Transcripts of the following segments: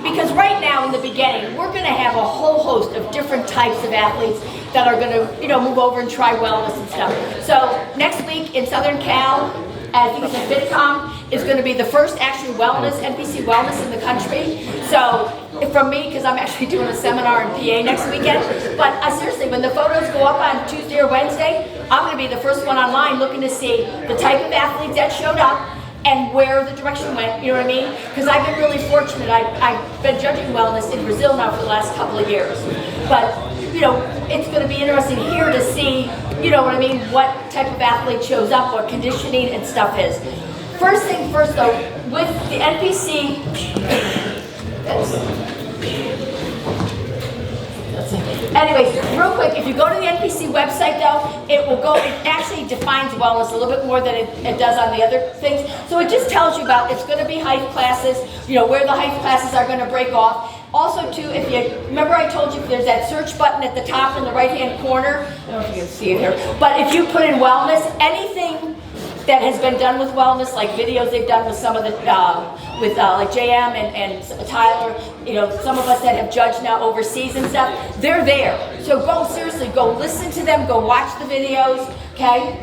Because right now in the beginning, we're going to have a whole host of different types of athletes that are going to, move over and try wellness and stuff. So next week in Southern Cal, I think it's in Vidcom, is going to be the first actual wellness, NPC Wellness in the country. So from me, because I'm actually doing a seminar in PA next weekend, but seriously, when the photos go up on Tuesday or Wednesday, I'm going to be the first one online looking to see the type of athletes that showed up and where the direction went, you know what I mean? Because I've been really fortunate. I've been judging wellness in Brazil now for the last couple of years. But, it's going to be interesting here to see, what type of athlete shows up, what conditioning and stuff is. First thing first though, with the NPC, anyways, real quick, if you go to the NPC website though, it actually defines wellness a little bit more than it does on the other things. So it just tells you about, it's going to be height classes, where the height classes are going to break off. Also too, if you, remember I told you there's that search button at the top in the right hand corner, I don't know if you can see it here, but if you put in wellness, anything that has been done with wellness, like videos they've done with some of the, like JM and Tyler, some of us that have judged now overseas and stuff, they're there. So seriously, go listen to them, go watch the videos, okay?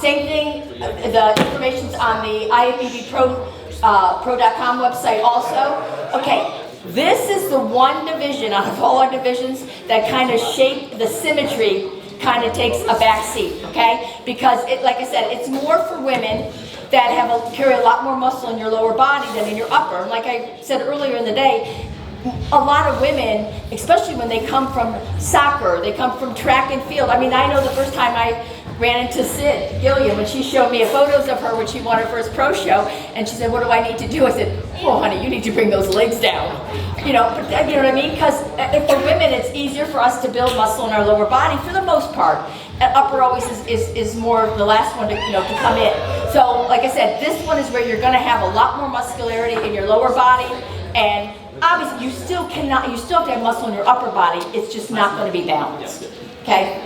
Same thing, the information's on the IFBB pro.com website also. Okay, this is the one division out of all our divisions that kind of shape the symmetry kind of takes a back seat, okay? Because like I said, it's more for women that carry a lot more muscle in your lower body than in your upper. Like I said earlier in the day, a lot of women, especially when they come from soccer, they come from track and field. I mean, I know the first time I ran into Sid Gilliam when she showed me photos of her when she won her first pro show, and she said, "What do I need to do?" I said, "Oh, honey, you need to bring those legs down." You know what I mean? Because for women, it's easier for us to build muscle in our lower body for the most part. And upper always is more the last one to to come in. So, like I said, this one is where you're going to have a lot more muscularity in your lower body, and obviously you still have to have muscle in your upper body. It's just not going to be balanced. Okay.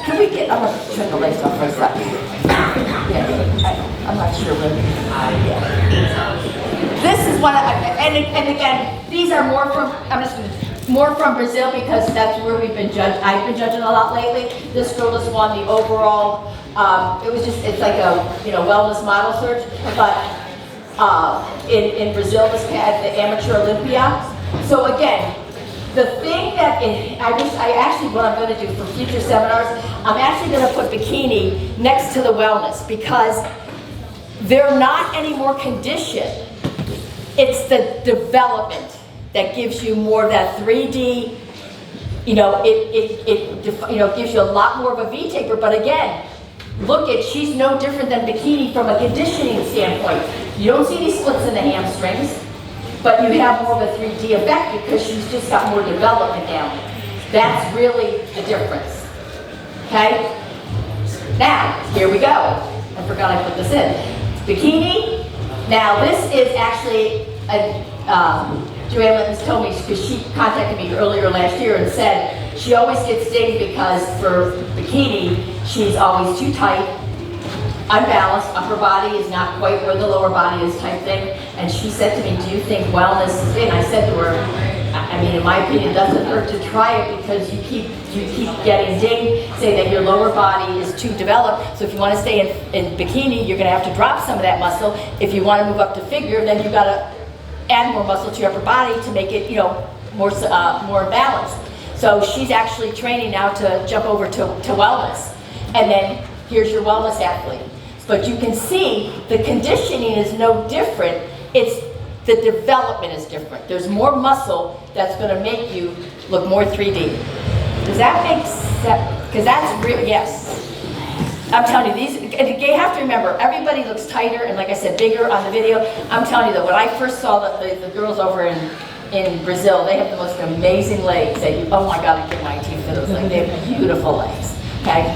Can we get? I'm going to turn the lights off for a second. Yeah, I'm not sure whether. This is one, and again, these are more from. More from Brazil because that's where we've been judged. I've been judging a lot lately. This girl just won the overall. It's like a wellness model search, but in Brazil this had the amateur Olympia. So again, the thing that what I'm going to do for future seminars, I'm actually going to put bikini next to the wellness because they're not any more conditioned. It's the development that gives you more of that 3D, it gives you a lot more of a V taper. But again, she's no different than bikini from a conditioning standpoint. You don't see any splits in the hamstrings, but you have more of a 3D effect because she's just got more development down. That's really the difference. Okay? Now, here we go. I forgot I put this in. Bikini. Now, this is actually Joanne Littens told me, because she contacted me earlier last year and said she always gets dinged because for bikini, she's always too tight, unbalanced, upper body is not quite where the lower body is type thing. And she said to me, do you think wellness is in? I said to her, I mean, in my opinion, it doesn't hurt to try it because you keep getting dinged, saying that your lower body is too developed. So if you want to stay in bikini, you're going to have to drop some of that muscle. If you want to move up to figure, then you've got to add more muscle to your upper body to make it, more balanced. So she's actually training now to jump over to wellness. And then here's your wellness athlete. But you can see the conditioning is no different. It's the development is different. There's more muscle that's going to make you look more 3D. Does that make sense? Because that's real. Yes. I'm telling you, you have to remember, everybody looks tighter and, like I said, bigger on the video. I'm telling you that when I first saw the girls over in Brazil, they have the most amazing legs that oh my God, I get my teeth for those legs. They have beautiful legs, okay?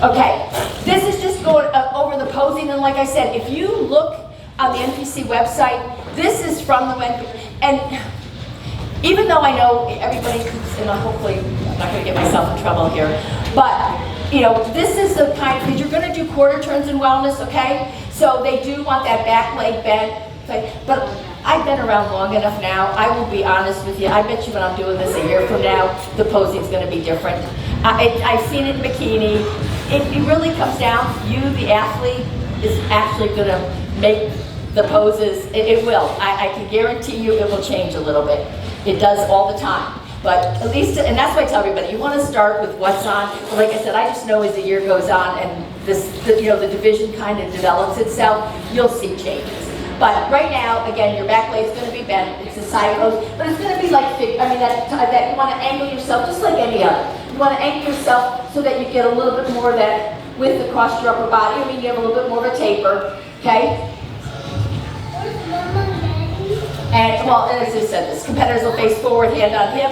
Okay, this is just going over the posing, and like I said, if you look on the NPC website, this is from the and Even though I know everybody keeps, and hopefully I'm not going to get myself in trouble here, but you know, this is the kind, because you're going to do quarter turns in wellness, okay? So they do want that back leg bent, but I've been around long enough now. I will be honest with you. I bet you when I'm doing this a year from now, the posing's going to be different. I've seen it in bikini. It really comes down, you, the athlete, is actually going to make the poses. It will. I can guarantee you it will change a little bit. It does all the time. But at least, and that's why I tell everybody, you want to start with what's on. But like I said, I just know as the year goes on and this, you know, the division kind of develops itself, you'll see changes. But right now, again, your back leg's going to be bent. It's a side pose, but it's going to be like, that you want to angle yourself just like any other. You want to angle yourself so that you get a little bit more of that width across your upper body. I mean, you have a little bit more of a taper, okay? And well, as I said, this competitors will face forward, hand on hip,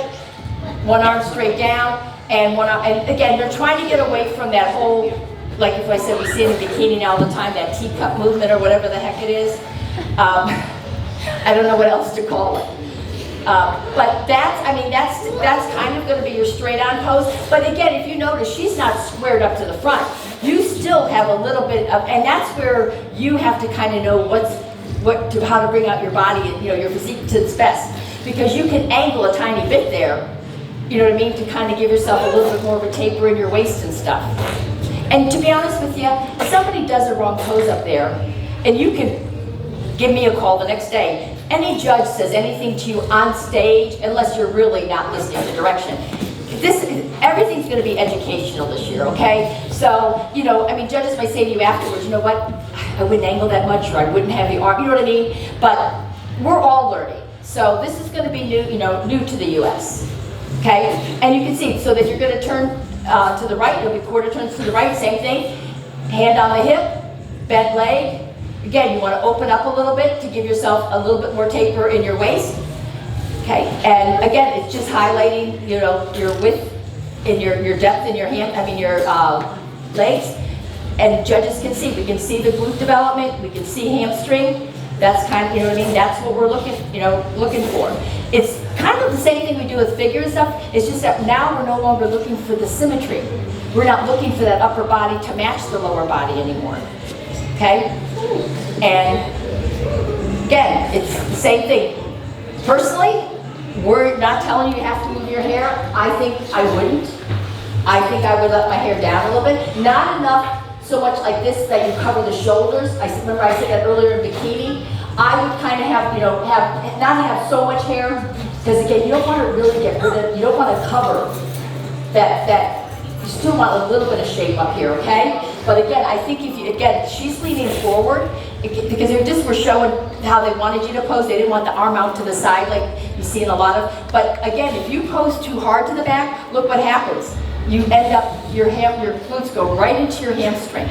one arm straight down, and one arm, and again, they're trying to get away from that whole, like if I said we see it in bikini now all the time, that teacup movement or whatever the heck it is. I don't know what else to call it. But that's kind of going to be your straight on pose. But again, if you notice, she's not squared up to the front. You still have a little bit of, and that's where you have to kind of know how to bring out your body, you know, your physique to its best. Because you can angle a tiny bit there, you know what I mean, to kind of give yourself a little bit more of a taper in your waist and stuff. And to be honest with you, if somebody does a wrong pose up there, and you can give me a call the next day, any judge says anything to you on stage, unless you're really not listening to direction, everything's going to be educational this year, okay? So, you know, I mean, judges may say to you afterwards, you know what, I wouldn't angle that much, or I wouldn't have the arm, you know what I mean? But we're all learning. So this is going to be new, you know, new to the U.S., okay? And you can see, so that you're going to turn to the right, it'll be quarter turns to the right, same thing. Hand on the hip, bent leg. Again, you want to open up a little bit to give yourself a little bit more taper in your waist. Okay, and again, it's just highlighting, you know, your width and your depth in your your legs. And judges can see, we can see the glute development, we can see hamstring. That's kind of, you know what I mean, that's what we're looking for. It's kind of the same thing we do with figure and stuff. It's just that now we're no longer looking for the symmetry. We're not looking for that upper body to match the lower body anymore. Okay? And again, it's the same thing. Personally, we're not telling you you have to move your hair. I think I wouldn't. I think I would let my hair down a little bit. Not enough so much like this that you cover the shoulders. Remember I said that earlier in bikini. I would kind of have, you know, not have so much hair, because again, you don't want to really get rid of, you don't want to cover that, you still want a little bit of shape up here, okay? But again, I think if you, again, she's leaning forward, because they just were showing how they wanted you to pose. They didn't want the arm out to the side like you see in a lot of, but again, if you pose too hard to the back, look what happens. You end up, your glutes go right into your hamstring.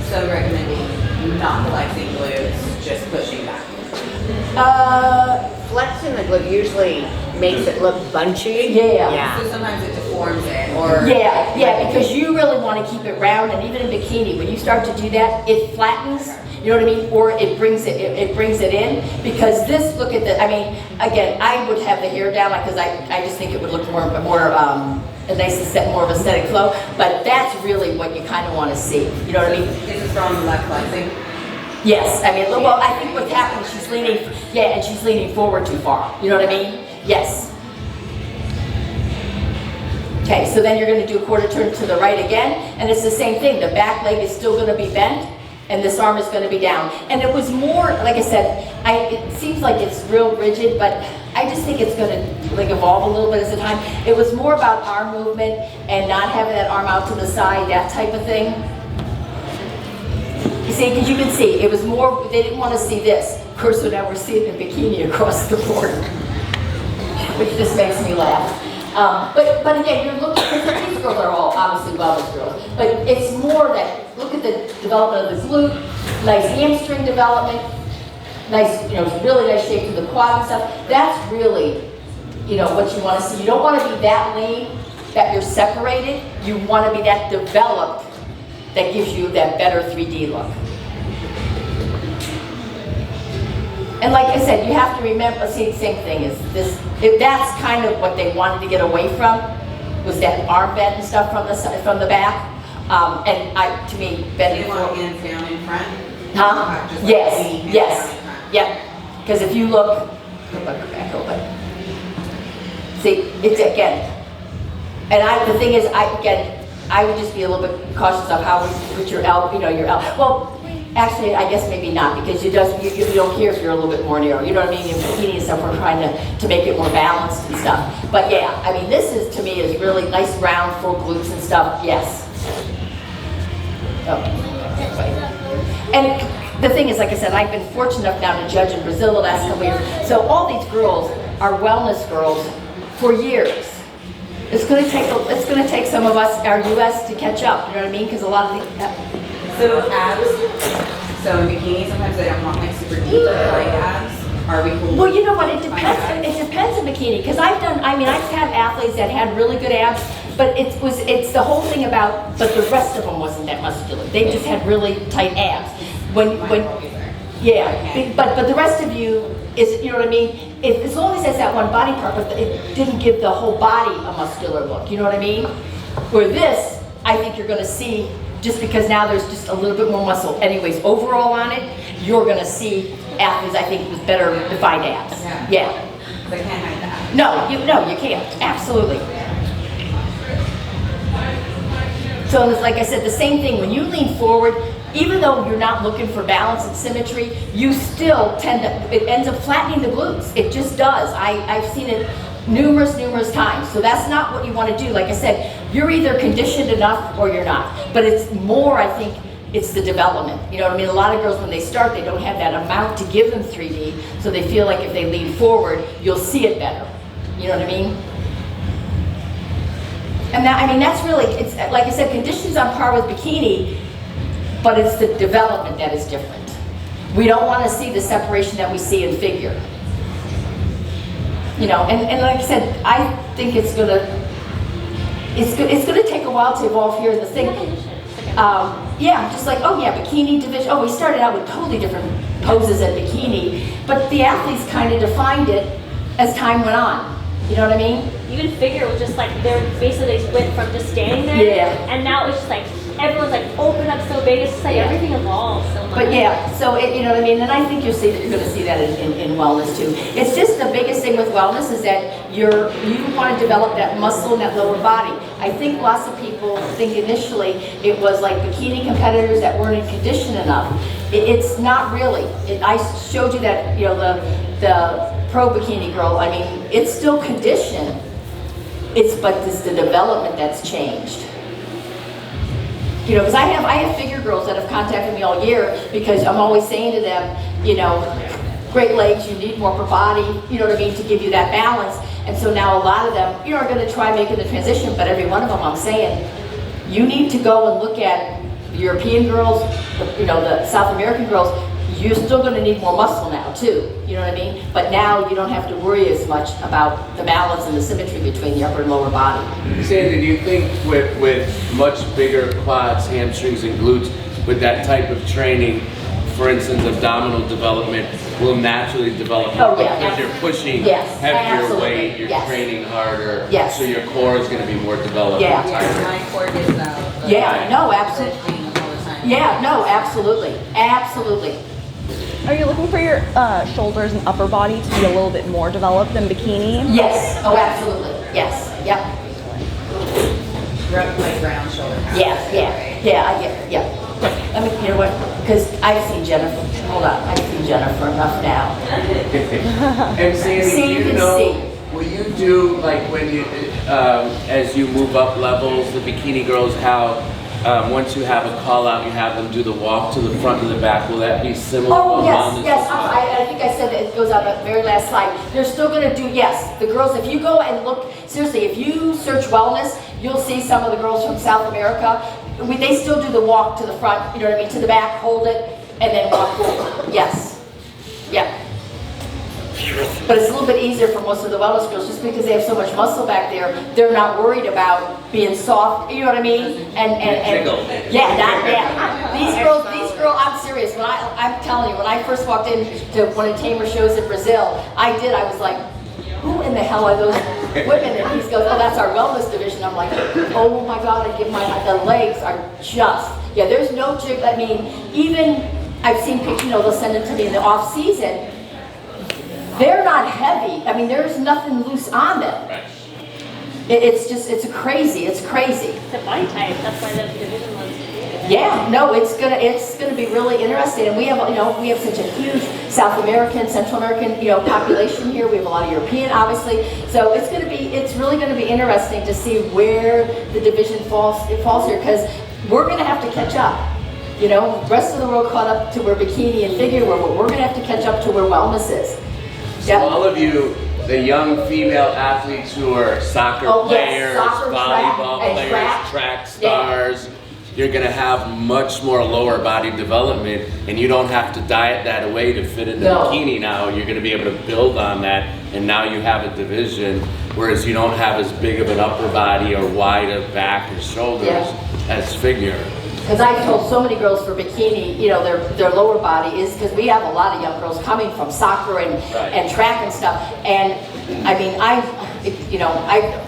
So recommending not flexing glutes, just pushing back. Flexing the glute usually makes it look bunchy. Yeah. So sometimes it deforms it, or yeah, because you really want to keep it round, and even in bikini, when you start to do that, it flattens. You know what I mean? Or it brings it in, because this, look at the, I mean, again, I would have the hair down because I just think it would look more a nice more of a aesthetic flow, but that's really what you kind of want to see. You know what I mean? Is it from left flexing? Yes, I mean, well, I think what's happening, she's leaning, and she's leaning forward too far. You know what I mean? Yes. Okay, so then you're going to do a quarter turn to the right again, and it's the same thing. The back leg is still going to be bent, and this arm is going to be down. And it was more, like I said, it seems like it's real rigid, but I just think it's going to like evolve a little bit as a time. It was more about arm movement and not having that arm out to the side, that type of thing. You see, because you can see, it was more, they didn't want to see this. Of course, so now we're seeing it in bikini across the board, which just makes me laugh. But again, you're looking, these girls are all obviously wellness girls, but it's more that, look at the development of the glute, nice hamstring development, nice, you know, really nice shape to the quad and stuff. That's really, you know, what you want to see. You don't want to be that lean that you're separated. You want to be that developed that gives you that better 3D look. And like I said, you have to remember, see, the same thing is this, that's kind of what they wanted to get away from, was that arm bend and stuff from the back. To me, bending You want forward. hands down in front? Huh? Just like Yes, leaning hands yes, down in front. yep. Because if you look, go back, see, it's again, and the thing is, I would just be a little bit cautious of how we put your elbow, your elbow. Well, actually, I guess maybe not, because you don't care if you're a little bit more narrow. You know what I mean? In bikini and stuff, we're trying to make it more balanced and stuff. But yeah, I mean, this is, to me, is really nice, round, full glutes and stuff, yes. And the thing is, like I said, I've been fortunate enough now to judge in Brazil the last couple of years. So all these girls are wellness girls for years. It's going to take some of us, our U.S., to catch up. You know what I mean? Because a lot of the So abs, so in bikini, sometimes they don't want like super deep light abs. Are we cool? Well, you know what? It depends. It depends in bikini, because I've had athletes that had really good abs, but it's the whole thing about. But the rest of them wasn't that muscular. They just had really tight abs. But the rest of you is, you know what I mean? As long as it's that one body part, but it didn't give the whole body a muscular look. You know what I mean? Where this, I think you're going to see, just because now there's just a little bit more muscle. Anyways, overall on it, you're going to see athletes, I think, with better defined abs. Yeah. They can't hide that. No, you can't. Absolutely. So it's like I said, the same thing. When you lean forward, even though you're not looking for balance and symmetry, you still it ends up flattening the glutes. It just does. I've seen it numerous times. So that's not what you want to do. Like I said, you're either conditioned enough or you're not. But it's more, I think, it's the development. You know what I mean? A lot of girls, when they start, they don't have that amount to give them 3D, so they feel like if they lean forward, you'll see it better. You know what I mean? And that's really, it's like I said, conditions on par with bikini, but it's the development that is different. We don't want to see the separation that we see in figure. You know, and like I said, I think it's gonna take a while to evolve here. The thing, just like, bikini division. We started out with totally different poses at bikini, but the athletes kind of defined it as time went on. You know what I mean? Even figure was just like, they went from just standing there, and now it's just like, everyone's like open up so big, it's just like everything evolves so much. But so you know what I mean? And I think you're going to see that in wellness too. It's just the biggest thing with wellness is that you want to develop that muscle in that lower body. I think lots of people think initially it was like bikini competitors that weren't in condition enough. It's not really. I showed you that, the pro bikini girl. I mean, it's still condition. But it's the development that's changed. You know, because I have figure girls that have contacted me all year because I'm always saying to them, great legs, you need more upper body, you know what I mean, to give you that balance. And so now a lot of them, are going to try making the transition, but every one of them I'm saying, you need to go and look at the European girls, the South American girls. You're still going to need more muscle now too, you know what I mean? But now you don't have to worry as much about the balance and the symmetry between the upper and lower body. Sandy, do you think with much bigger quads, hamstrings, and glutes, with that type of training, for instance, abdominal development will naturally develop because you're pushing heavier weight, you're training harder, so your core is going to be more developed. My core gives out. Absolutely. Absolutely. Are you looking for your shoulders and upper body to be a little bit more developed than bikini? Yes. Oh, absolutely. Yes. Yep. Like round shoulder pads. I get it. Yeah. I mean, you know what? Because I've seen Jennifer. Hold on. I've seen Jennifer enough now. And Sandy, will you do, like, when you, as you move up levels, the bikini girls, how once you have a call out, you have them do the walk to the front and the back. Will that be similar? Oh, yes. I think I said that it goes up at the very last slide. They're still going to do, the girls, if you go and look, seriously, if you search wellness, you'll see some of the girls from South America. They still do the walk to the front, you know what I mean, to the back, hold it, and then walk forward. Yes. Yeah. But it's a little bit easier for most of the wellness girls just because they have so much muscle back there. They're not worried about being soft, you know what I mean? And these girls girl, I'm serious. I'm telling you, when I first walked into one of Tamer shows in Brazil, I was like, who in the hell are those women? And he goes, oh, that's our wellness division. I'm like, oh my God, the legs are just, there's no jig. I mean, even I've seen pictures, they'll send them to me in the off season. They're not heavy. I mean, there's nothing loose on them. Right. It's crazy. It's crazy. It's a body type. That's why the division was. Yeah, no, it's gonna be really interesting, and we have such a huge South American, Central American, population here. We have a lot of European, obviously. So it's really gonna be interesting to see where the division falls here, because we're gonna have to catch up. The rest of the world caught up to where bikini and figure were, but we're gonna have to catch up to where wellness is. So all of you, the young female athletes who are soccer players, soccer, volleyball track, players, track stars, you're gonna have much more lower body development, and you don't have to diet that away to fit in the bikini now. You're gonna be able to build on that, and now you have a division, whereas you don't have as big of an upper body or wide of back or shoulders as figure. Because I've told so many girls for bikini, their lower body is, because we have a lot of young girls coming from soccer and track and stuff. And I mean, I've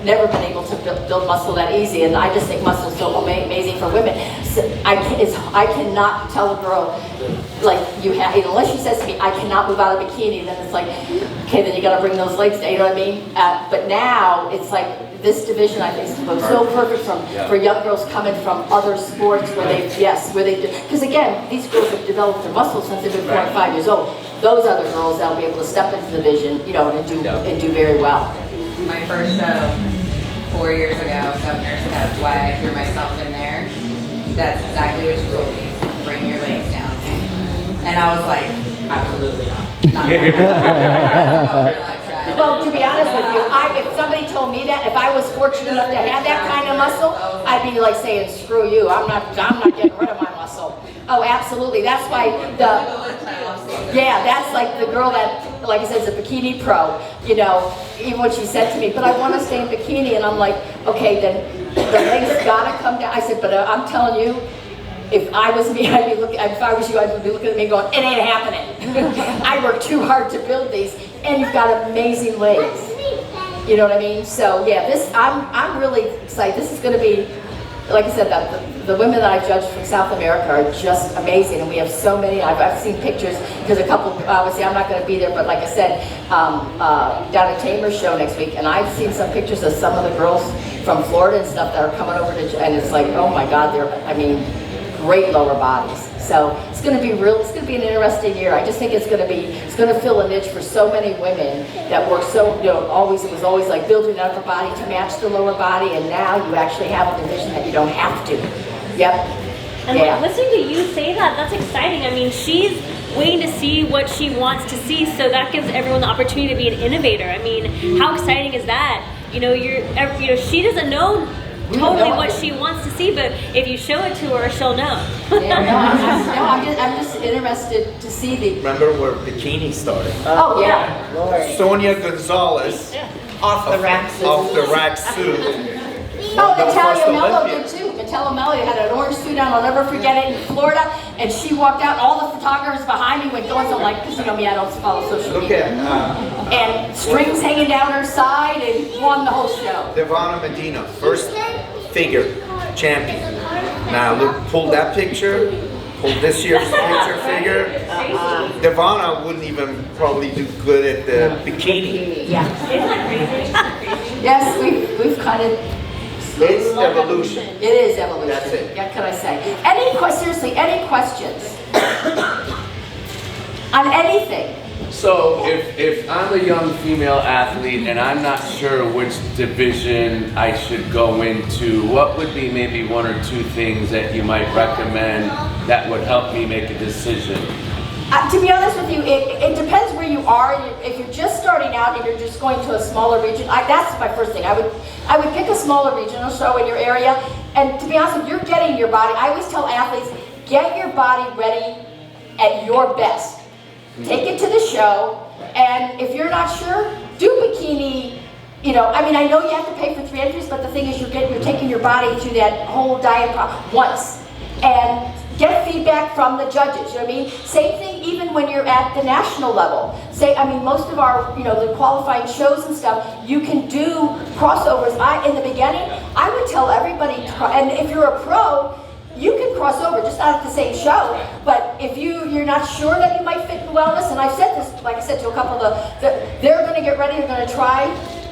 never been able to build muscle that easy, and I just think muscle is so amazing for women. So I cannot tell a girl, like, unless she says to me, I cannot move out of bikini, then it's like, okay, then you got to bring those legs down, you know what I mean? But now it's like, this division, I think, is so perfect for young girls coming from other sports where because again, these girls have developed their muscles since they've been 4 and 5 years old. Those other girls that'll be able to step into the division, and do very well. My first show 4 years ago, Governor said, why I threw myself in there. That's exactly what she told me. Bring your legs down. And I was like, absolutely not. Well, to be honest with you, if somebody told me that, if I was fortunate enough to have that kind of muscle, I'd be like saying, screw you, I'm not getting rid of my muscle. Oh, absolutely. That's why that's like the girl that, like I said, is a bikini pro, even when she said to me, but I want to stay in bikini, and I'm like, okay, then the legs gotta come down. I said, but I'm telling you, if I was me, if I was you, I'd be looking at me going, it ain't happening. I worked too hard to build these, and you've got amazing legs. You know what I mean? So yeah, I'm really excited. This is going to be, like I said, the women that I judged from South America are just amazing, and we have so many. I've seen pictures, because a couple, obviously I'm not going to be there, but like I said, down at Tamer's show next week, and I've seen some pictures of some of the girls from Florida and stuff that are coming over to, and it's like, oh my God, great lower bodies. So it's going to be an interesting year. I just think it's going to fill a niche for so many women that work it was always like building an upper body to match the lower body, and now you actually have a division that you don't have to. Yep. And listening to you say that, that's exciting. I mean, she's waiting to see what she wants to see, so that gives everyone the opportunity to be an innovator. I mean, how exciting is that? She doesn't know totally what she wants to see, but if you show it to her, she'll know. I'm just interested to see the. Remember where bikini started? Oh yeah, Lord. Sonia Gonzalez, Off the rack suit. Off the rack suit. Oh, The Natalia first Mello Olympia. did too. Natalia Mello had an orange suit on, I'll never forget it, in Florida, and she walked out, all the photographers behind me went going, so I'm like, because me, I don't follow social Look media. at And strings hanging down her side, and won the whole show. Devana Medina, first figure champion. Now look, pull that picture, pull this year's picture figure. Devana wouldn't even probably do good at the bikini. Yeah. Isn't that crazy? Yes, we've kind of. It's evolution. It is evolution. That's it. What can I say? Seriously, any questions on anything? So if I'm a young female athlete and I'm not sure which division I should go into, what would be maybe 1 or 2 things that you might recommend that would help me make a decision? To be honest with you, it depends where you are. If you're just starting out and you're just going to a smaller region, that's my first thing. I would pick a smaller regional show in your area. And to be honest with you, you're getting your body. I always tell athletes, get your body ready at your best. Take it to the show, and if you're not sure, do bikini. I know you have to pay for 3 entries, but the thing is, you're taking your body through that whole diet once, and get feedback from the judges, you know what I mean? Same thing even when you're at the national level. Most of our, the qualifying shows and stuff, you can do crossovers. In the beginning, I would tell everybody, and if you're a pro, you can cross over, just not at the same show. But if you're not sure that you might fit in wellness, and I've said this, like I said to a couple of they're going to get ready, they're going to try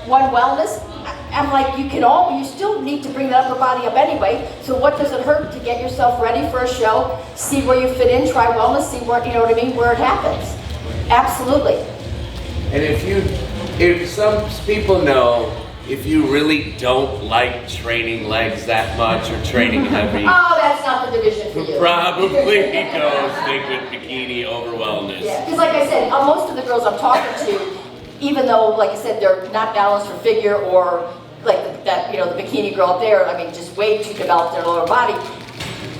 one wellness. I'm like, you still need to bring the upper body up anyway, so what does it hurt to get yourself ready for a show, see where you fit in, try wellness, see where, where it happens. Absolutely. And if some people know, if you really don't like training legs that much or training heavy, oh, that's not the division for you. Probably go stick with bikini over wellness. Yeah, because like I said, most of the girls I'm talking to, even though, like I said, they're not balanced for figure or like that, the bikini girl up there, just way too developed their lower body,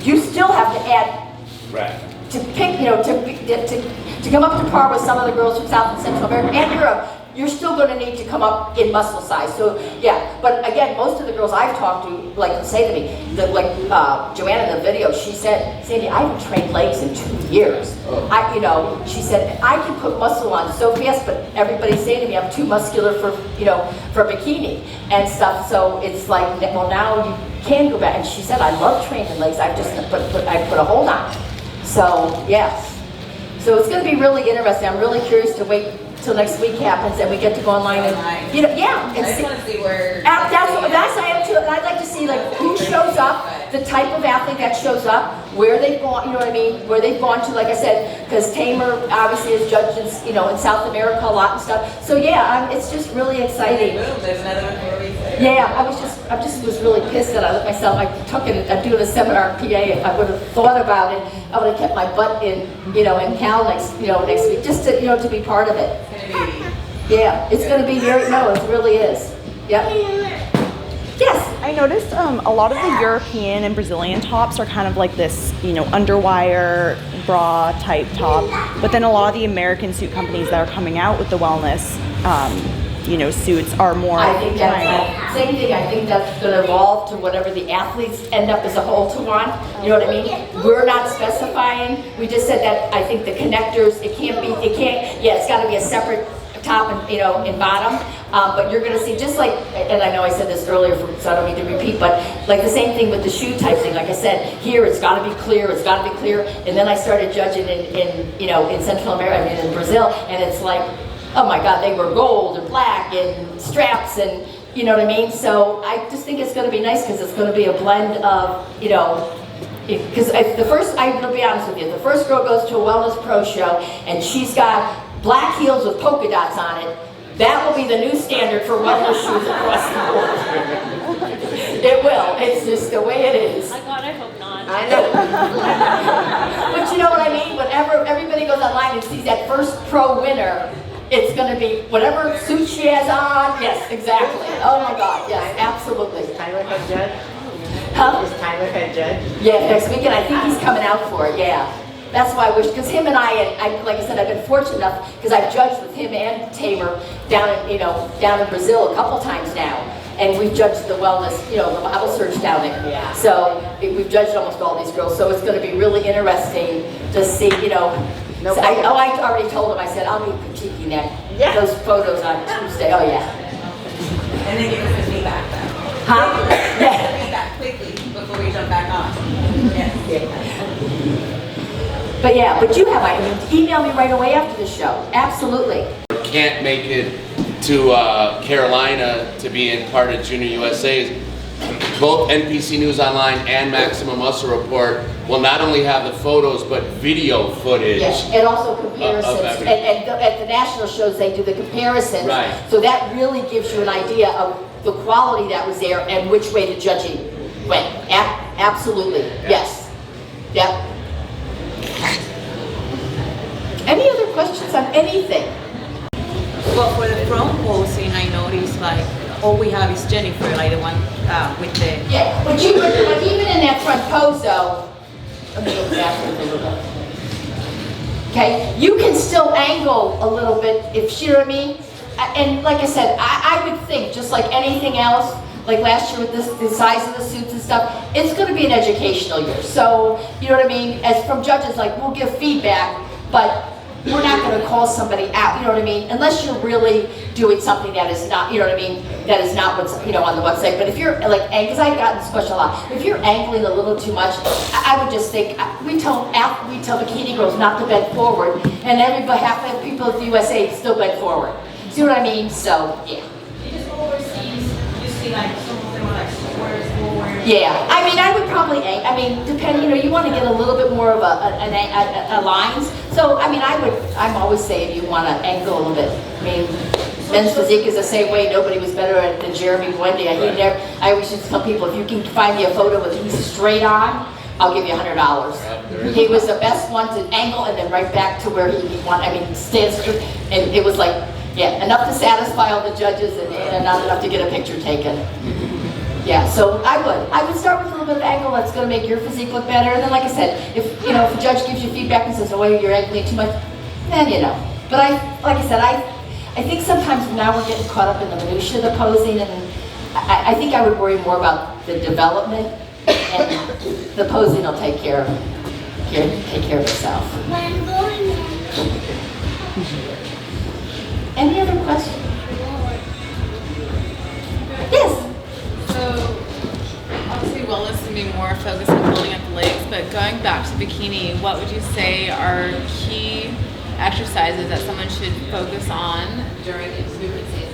you still have to add, right, to pick, to come up to par with some of the girls from South and Central America and Europe. You're still going to need to come up in muscle size. So yeah, but again, most of the girls I've talked to say to me, Joanna in the video, she said, Sandy, I haven't trained legs in 2 years. She said, I can put muscle on so fast, but everybody's saying to me, I'm too muscular for bikini and stuff. So it's like, well, now you can go back. And she said, I love training legs. I just I put a hold on. So yes. So it's going to be really interesting. I'm really curious to wait till next week happens and we get to go online and I just want to see where. That's I am too. And I'd like to see who shows up, the type of athlete that shows up, where they've gone. Where they've gone to. Like I said, because Tamer obviously is judged in South America a lot and stuff. So yeah, it's just really exciting. Boom, there's another one for a week. Yeah, I just was really pissed that I let myself. I took it. I'm doing a seminar in PA. If I would have thought about it, I would have kept my butt in in Cal next week just to to be part of it. Yeah, it's going to be very. No, it really is. Yep. Yes. I noticed a lot of the European and Brazilian tops are kind of like this, underwire bra type top. But then a lot of the American suit companies that are coming out with the wellness, suits are more. I think that's same thing. I think that's going to evolve to whatever the athletes end up as a whole to want. You know what I mean? We're not specifying. We just said that I think the connectors. Yeah, it's got to be a separate top and and bottom. But you're going to see just like, and I know I said this earlier, so I don't need to repeat, but like the same thing with the shoe type thing. Like I said, here it's got to be clear. It's got to be clear. And then I started judging in Central America, in Brazil, and it's like, oh my God, they were gold and black and straps and you know what I mean. So I just think it's going to be nice because it's going to be a blend of because I'm going to be honest with you, the first girl goes to a Wellness Pro show and she's got black heels with polka dots on it. That will be the new standard for wellness shoes across the board. It will. It's just the way it is. My God, I hope not. I know. But you know what I mean? Whenever everybody goes online and sees that first pro winner, it's going to be whatever suit she has on. Yes, exactly. Oh my God. Yes, absolutely. Is Tyler a judge? Huh? Is Tyler a judge? Yeah, next weekend. I think he's coming out for it. Yeah. That's why I wish, because him and I, like I said, I've been fortunate enough because I've judged with him and Tamer down in Brazil a couple times now, and we've judged the wellness, the model search down there. Yeah. So we've judged almost all these girls. So it's going to be really interesting to see, No so I already told him. I said I'll be critiquing those photos on Tuesday. Oh yeah. And then give us the feedback though. Huh? Give us the feedback quickly before we jump back on. Yes. But you have email me right away after the show. Absolutely. Can't make it to Carolina to be in part of Junior USA's. Both NPC News Online and Maximum Muscle Report will not only have the photos but video footage. Yes, and also comparisons. And at the national shows they do the comparisons. Right. So that really gives you an idea of the quality that was there and which way the judging went. Absolutely. Yes. Yep. Any other questions on anything? Well, for the front posing, I noticed all we have is Jennifer, the one with the. Yeah, but even in that front pose though, let me go back a little bit. Okay, you can still angle a little bit if you know what I mean. And like I said, I would think just like anything else, like last year with the size of the suits and stuff, it's going to be an educational year. So, you know what I mean? As from judges, like, we'll give feedback, but we're not going to call somebody out, you know what I mean? Unless you're really doing something that is not, you know what I mean, that is not what's, you know, on the website. But if you're like, because I've gotten this question a lot, if you're angling a little too much, I would just think, we tell bikini girls not to bend forward, and half the people at the USA still bend forward. See what I mean? So, yeah. Just overseas, you see like some of them are like squares forward. Yeah, I mean, I would probably, I mean, depending, you know, you want to get a little bit more of a lines. So, I mean, I'm always saying you want to angle a little bit. I mean, men's physique is the same way. Nobody was better at than Jeremy Buendia. I always just tell people, if you can find me a photo with he's straight on, I'll give you $100. He was the best one to angle and then right back to where he wanted, I mean, stand straight. And it was like, yeah, enough to satisfy all the judges and not enough to get a picture taken. Yeah, so I would start with a little bit of angle that's going to make your physique look better. And then, like I said, if you know, if a judge gives you feedback and says, "Oh, you're angling too much," then you know. But like I said, I think sometimes now we're getting caught up in the minutia of the posing, and I think I would worry more about the development, and the posing will take care of itself. Any other questions? Yes. So, obviously wellness can be more focused on building up the legs, but going back to bikini, what would you say are key exercises that someone should focus on During its movement season.